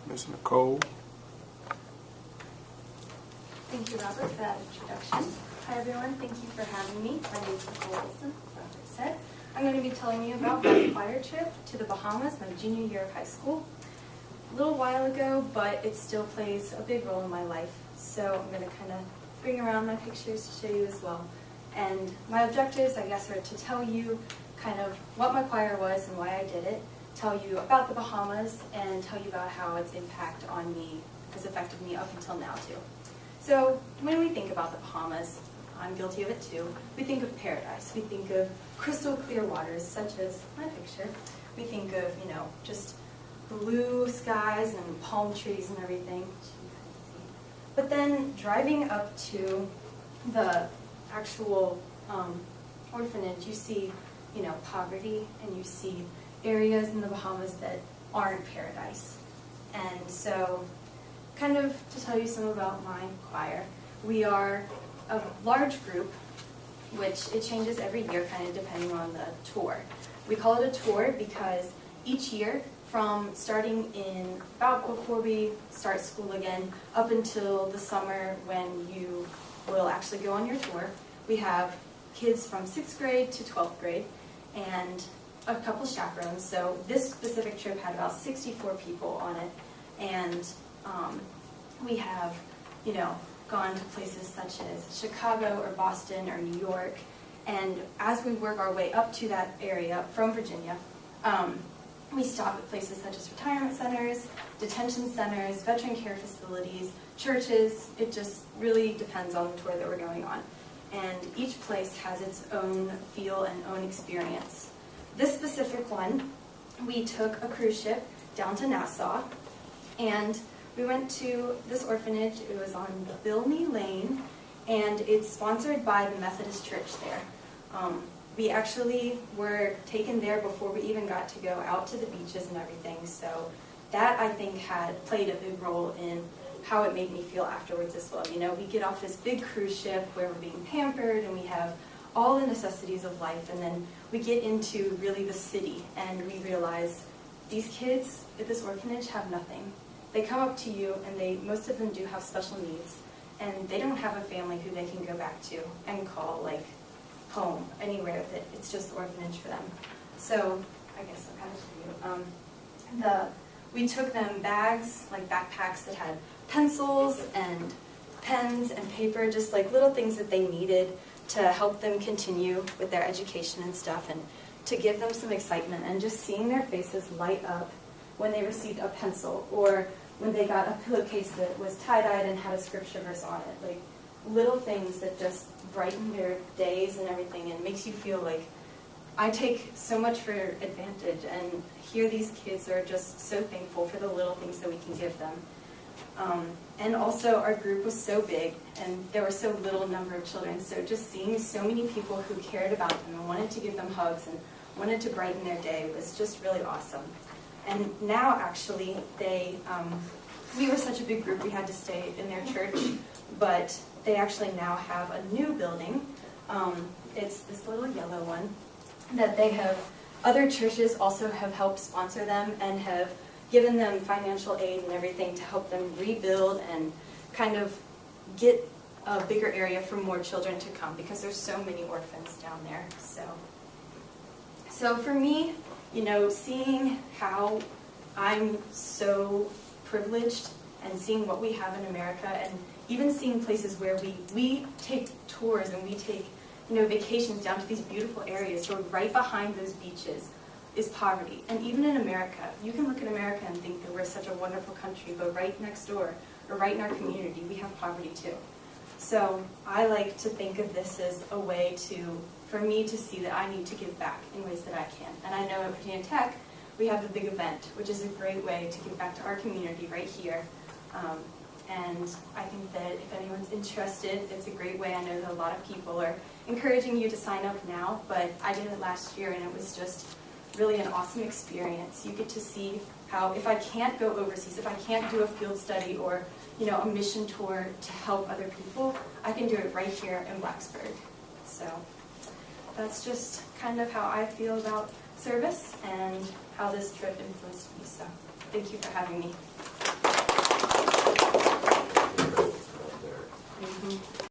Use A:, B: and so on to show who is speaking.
A: Miss Nicole.
B: Thank you, Robert, for that introduction. Hi, everyone. Thank you for having me. My name is Nicole Robert said. I'm going to be telling you about my choir trip to the Bahamas my junior year of high school. A little while ago, but it still plays a big role in my life. So I'm going to kind of bring around my pictures to show you as well. And my objectives, I guess, are to tell you kind of what my choir was and why I did it, tell you about the Bahamas, and tell you about how its impact on me has affected me up until now, too. So when we think about the Bahamas, I'm guilty of it too, we think of paradise. We think of crystal clear waters, such as my picture. We think of, just blue skies and palm trees and everything. But then driving up to the actual orphanage, you see, poverty, and you see areas in the Bahamas that aren't paradise. And so, kind of to tell you some about my choir, we are a large group, which it changes every year, kind of depending on the tour. We call it a tour because each year, from starting in about before we start school again, up until the summer when you will actually go on your tour, we have kids from 6th grade to 12th grade and a couple chaperones. So this specific trip had about 64 people on it, and we have, gone to places such as Chicago or Boston or New York, and as we work our way up to that area from Virginia, we stop at places such as retirement centers, detention centers, veteran care facilities, churches. It just really depends on the tour that we're going on. And each place has its own feel and own experience. This specific one, we took a cruise ship down to Nassau, and we went to this orphanage. It was on Bilney Lane, and it's sponsored by the Methodist Church there. We actually were taken there before we even got to go out to the beaches and everything, so that, I think, had played a big role in how it made me feel afterwards as well. We get off this big cruise ship where we're being pampered, and we have all the necessities of life, and then we get into really the city, and we realize these kids at this orphanage have nothing. They come up to you, and most of them do have special needs, and they don't have a family who they can go back to and call, like, home, anywhere that it's just the orphanage for them. So, I guess I'll kind of show you. We took them bags, like backpacks that had pencils and pens and paper, just like little things that they needed to help them continue with their education and stuff, and to give them some excitement, and just seeing their faces light up when they received a pencil, or when they got a pillowcase that was tie-dyed and had a scripture verse on it. Like little things that just brighten their days and everything, and makes you feel like I take so much for advantage, and here these kids are just so thankful for the little things that we can give them. And also our group was so big, and there were so little number of children, so just seeing so many people who cared about them and wanted to give them hugs and wanted to brighten their day was just really awesome. And now, actually, we were such a big group we had to stay in their church, but they actually now have a new building. It's this little yellow one that they have. Other churches also have helped sponsor them and have given them financial aid and everything to help them rebuild and kind of get a bigger area for more children to come, because there's so many orphans down there. So for me, seeing how I'm so privileged, and seeing what we have in America, and even seeing places where we take tours and we take vacations down to these beautiful areas, where right behind those beaches is poverty. And even in America, you can look at America and think that we're such a wonderful country, but right next door, or right in our community, we have poverty too. So I like to think of this as a way for me to see that I need to give back in ways that I can. And I know at Virginia Tech, we have the big event, which is a great way to give back to our community right here. And I think that if anyone's interested, it's a great way. I know that a lot of people are encouraging you to sign up now, but I did it last year, and it was just really an awesome experience. You get to see how, if I can't go overseas, if I can't do a field study or a mission tour to help other people, I can do it right here in Blacksburg. So that's just kind of how I feel about service and how this trip influenced me. So thank you for having me.